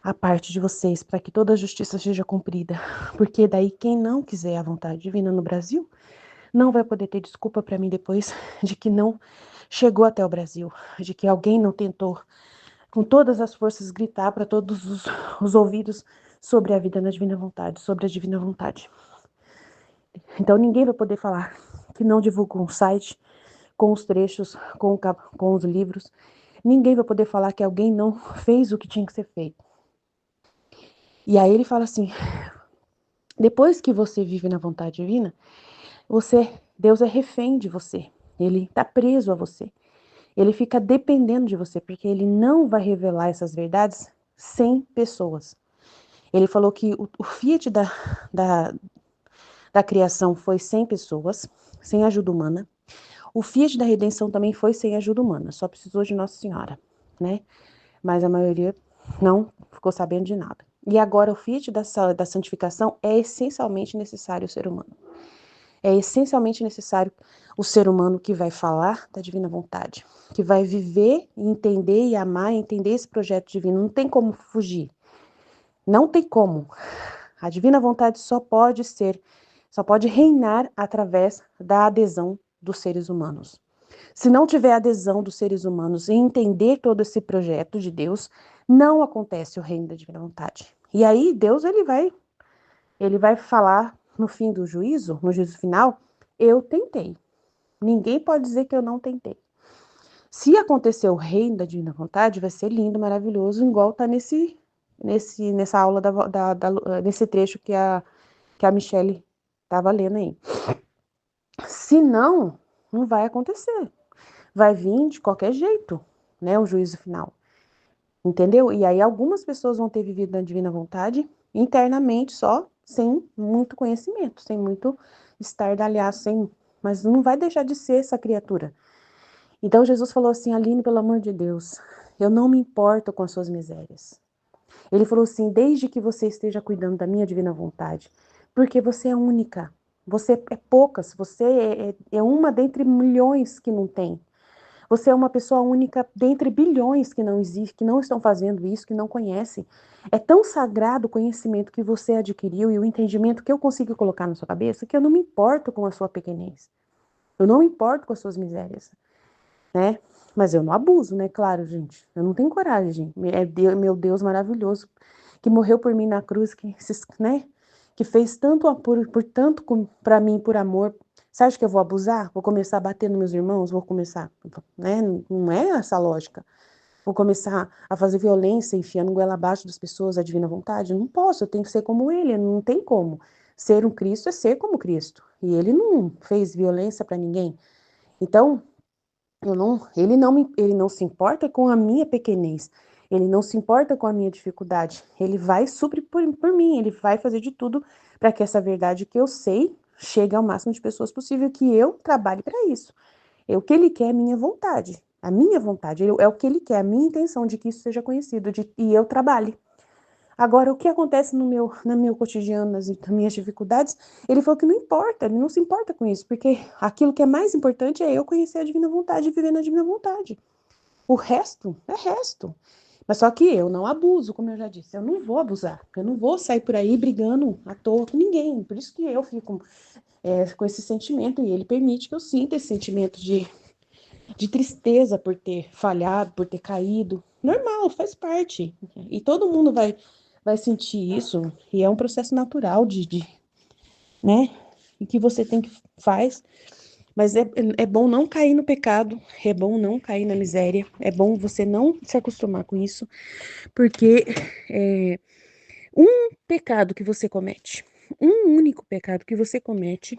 a parte de vocês para que toda a justiça seja cumprida. Porque daí quem não quiser a vontade divina no Brasil, não vai poder ter desculpa para mim depois de que não chegou até o Brasil, de que alguém não tentou com todas as forças gritar para todos os ouvidos sobre a vida na divina vontade, sobre a divina vontade. Então ninguém vai poder falar que não divulgou um site com os trechos, com os livros. Ninguém vai poder falar que alguém não fez o que tinha que ser feito. E aí ele fala assim, depois que você vive na vontade divina, Deus é refém de você. Ele está preso a você. Ele fica dependendo de você, porque ele não vai revelar essas verdades sem pessoas. Ele falou que o fiat da criação foi sem pessoas, sem ajuda humana. O fiat da redenção também foi sem ajuda humana, só precisou de Nossa Senhora, né? Mas a maioria não ficou sabendo de nada. E agora o fiat da santificação é essencialmente necessário ao ser humano. É essencialmente necessário o ser humano que vai falar da divina vontade, que vai viver, entender e amar, entender esse projeto divino. Não tem como fugir. Não tem como. A divina vontade só pode reinar através da adesão dos seres humanos. Se não tiver adesão dos seres humanos e entender todo esse projeto de Deus, não acontece o reino da divina vontade. E aí Deus ele vai falar no fim do juízo, no juízo final, eu tentei. Ninguém pode dizer que eu não tentei. Se acontecer o reino da divina vontade, vai ser lindo, maravilhoso, igual tá nessa aula, nesse trecho que a Michelle estava lendo aí. Se não, não vai acontecer. Vai vir de qualquer jeito, né, o juízo final. Entendeu? E aí algumas pessoas vão ter vivido na divina vontade internamente só, sem muito conhecimento, sem muito estardalhaço, mas não vai deixar de ser essa criatura. Então Jesus falou assim, Aline, pelo amor de Deus, eu não me importo com as suas misérias. Ele falou assim, desde que você esteja cuidando da minha divina vontade, porque você é única, você é poucas, você é uma dentre milhões que não tem. Você é uma pessoa única dentre bilhões que não existem, que não estão fazendo isso, que não conhecem. É tão sagrado o conhecimento que você adquiriu e o entendimento que eu consigo colocar na sua cabeça que eu não me importo com a sua pequenez. Eu não me importo com as suas misérias, né? Mas eu não abuso, né? Claro, gente. Eu não tenho coragem. É meu Deus maravilhoso que morreu por mim na cruz, né? Que fez tanto por tanto para mim por amor. Você acha que eu vou abusar? Vou começar a bater nos meus irmãos? Vou começar, né? Não é essa a lógica. Vou começar a fazer violência, enfiando goela abaixo das pessoas a divina vontade? Não posso, eu tenho que ser como ele, não tem como. Ser um Cristo é ser como Cristo. E ele não fez violência para ninguém. Então, ele não se importa com a minha pequenez, ele não se importa com a minha dificuldade, ele vai suprir por mim, ele vai fazer de tudo para que essa verdade que eu sei chegue ao máximo de pessoas possível, que eu trabalhe para isso. O que ele quer é a minha vontade, é o que ele quer, a minha intenção de que isso seja conhecido, e eu trabalhe. Agora, o que acontece no meu cotidiano, nas minhas dificuldades, ele falou que não importa, ele não se importa com isso, porque aquilo que é mais importante é eu conhecer a divina vontade e viver na divina vontade. O resto é resto. Mas só que eu não abuso, como eu já disse, eu não vou abusar, eu não vou sair por aí brigando à toa com ninguém. Por isso que eu fico com esse sentimento, e ele permite que eu sinta esse sentimento de tristeza por ter falhado, por ter caído. Normal, faz parte. E todo mundo vai sentir isso, e é um processo natural né? E que você tem que faz, mas é bom não cair no pecado, é bom não cair na miséria, é bom você não se acostumar com isso, porque um pecado que você comete, um único pecado que você comete,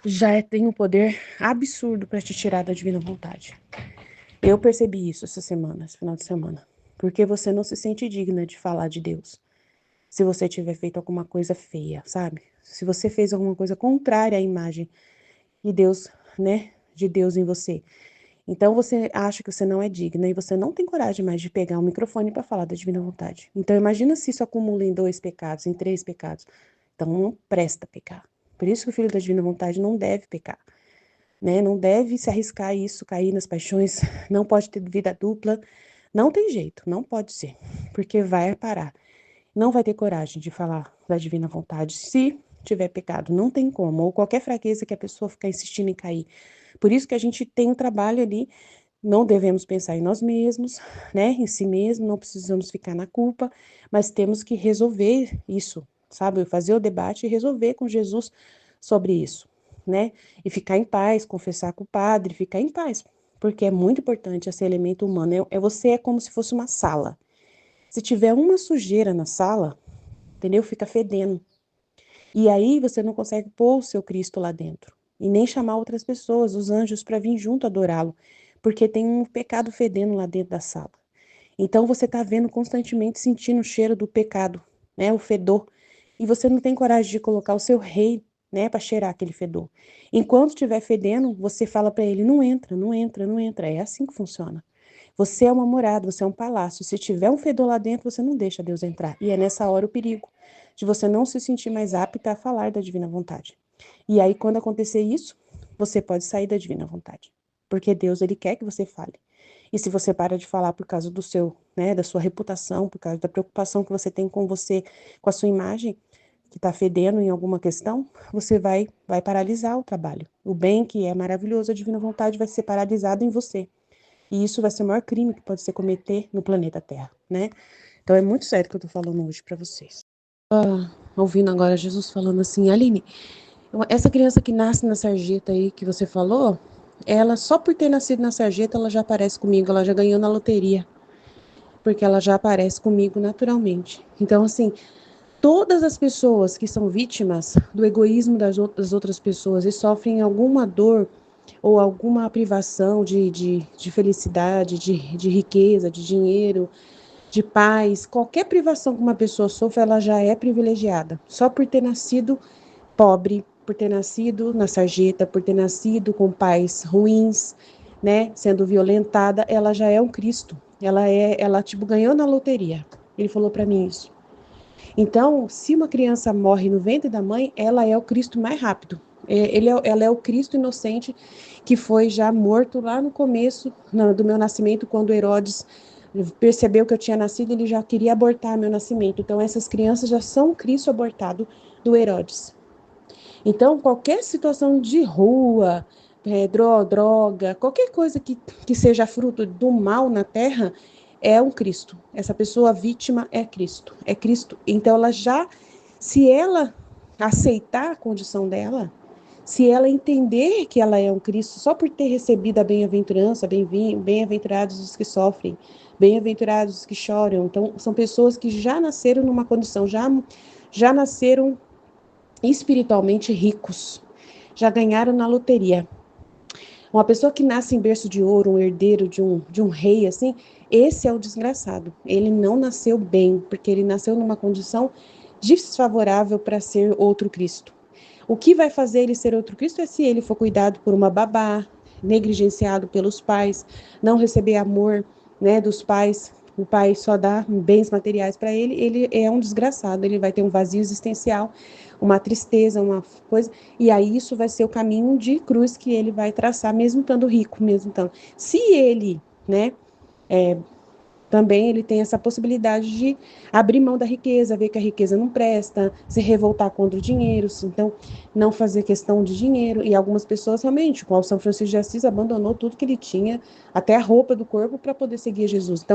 já tem um poder absurdo para te tirar da divina vontade. Eu percebi isso essa semana, esse final de semana. Porque você não se sente digna de falar de Deus. Se você tiver feito alguma coisa feia, sabe? Se você fez alguma coisa contrária à imagem de Deus, né? De Deus em você. Então você acha que você não é digna e você não tem coragem mais de pegar o microfone para falar da divina vontade. Então imagina se isso acumula em 2 pecados, em 3 pecados. Então não presta pecar. Por isso que o filho da divina vontade não deve pecar, né? Não deve se arriscar a isso, cair nas paixões, não pode ter vida dupla, não tem jeito, não pode ser, porque vai parar. Não vai ter coragem de falar da divina vontade se tiver pecado, não tem como, ou qualquer fraqueza que a pessoa ficar insistindo em cair. Por isso que a gente tem um trabalho ali, não devemos pensar em nós mesmos, né, em si mesmo, não precisamos ficar na culpa, mas temos que resolver isso, sabe? Fazer o debate e resolver com Jesus sobre isso, né? E ficar em paz, confessar com o padre, ficar em paz, porque é muito importante esse elemento humano. Você é como se fosse uma sala. Se tiver uma sujeira na sala, entendeu? Fica fedendo. E aí você não consegue pôr o seu Cristo lá dentro. E nem chamar outras pessoas, os anjos, para vir junto adorá-lo. Porque tem um pecado fedendo lá dentro da sala. Então você está vendo constantemente, sentindo o cheiro do pecado, né? O fedor. E você não tem coragem de colocar o seu rei, né? Para cheirar aquele fedor. Enquanto estiver fedendo, você fala para ele: não entra, não entra, não entra. É assim que funciona. Você é uma morada, você é um palácio. Se tiver um fedor lá dentro, você não deixa Deus entrar. E é nessa hora o perigo de você não se sentir mais apta a falar da divina vontade. E aí, quando acontecer isso, você pode sair da divina vontade. Porque Deus, ele quer que você fale. E se você para de falar por causa do seu, né, da sua reputação, por causa da preocupação que você tem com você, com a sua imagem, que está fedendo em alguma questão, você vai paralisar o trabalho. O bem que é maravilhoso, a divina vontade vai ser paralisado em você. E isso vai ser o maior crime que pode se cometer no planeta Terra, né? Então é muito sério o que eu tô falando hoje para vocês. Ouvindo agora Jesus falando assim: Aline, essa criança que nasce na sarjeta aí que você falou, ela só por ter nascido na sarjeta, ela já aparece comigo, ela já ganhou na loteria, porque ela já aparece comigo naturalmente. Então, assim, todas as pessoas que são vítimas do egoísmo das outras pessoas e sofrem alguma dor ou alguma privação de felicidade, de riqueza, de dinheiro, de paz, qualquer privação que uma pessoa sofre, ela já é privilegiada, só por ter nascido pobre, por ter nascido na sarjeta, por ter nascido com pais ruins, né, sendo violentada, ela já é um Cristo. Ela tipo ganhou na loteria. Ele falou para mim isso. Então, se uma criança morre no ventre da mãe, ela é o Cristo mais rápido. Ela é o Cristo inocente que foi já morto lá no começo do meu nascimento, quando Herodes percebeu que eu tinha nascido, ele já queria abortar meu nascimento. Então, essas crianças já são o Cristo abortado do Herodes. Então, qualquer situação de rua, droga, qualquer coisa que seja fruto do mal na terra, é um Cristo. Essa pessoa vítima é Cristo. É Cristo. Então, ela já, se ela aceitar a condição dela, se ela entender que ela é um Cristo, só por ter recebido a bem-aventurança, bem-aventurados os que sofrem, bem-aventurados os que choram. Então, são pessoas que já nasceram numa condição, já nasceram espiritualmente ricos, já ganharam na loteria. Uma pessoa que nasce em berço de ouro, um herdeiro de um rei, assim, esse é o desgraçado. Ele não nasceu bem, porque ele nasceu numa condição desfavorável para ser outro Cristo. O que vai fazer ele ser outro Cristo é se ele for cuidado por uma babá, negligenciado pelos pais, não receber amor, né, dos pais. O pai só dá bens materiais para ele é um desgraçado, ele vai ter um vazio existencial, uma tristeza, uma coisa, e aí isso vai ser o caminho de cruz que ele vai traçar, mesmo estando rico, mesmo estando. Se ele, né, também ele tem essa possibilidade de abrir mão da riqueza, ver que a riqueza não presta, se revoltar contra o dinheiro, então não fazer questão de dinheiro. E algumas pessoas realmente, como São Francisco de Assis, abandonou tudo que ele tinha, até a roupa do corpo, para poder seguir Jesus.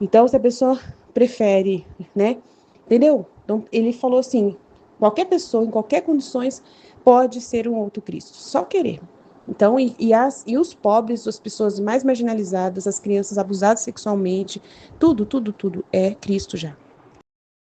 Então, se a pessoa prefere, né? Entendeu? Então, ele falou assim: qualquer pessoa, em qualquer condições, pode ser um outro Cristo, só querer. Então, e os pobres, as pessoas mais marginalizadas, as crianças abusadas sexualmente, tudo é Cristo já.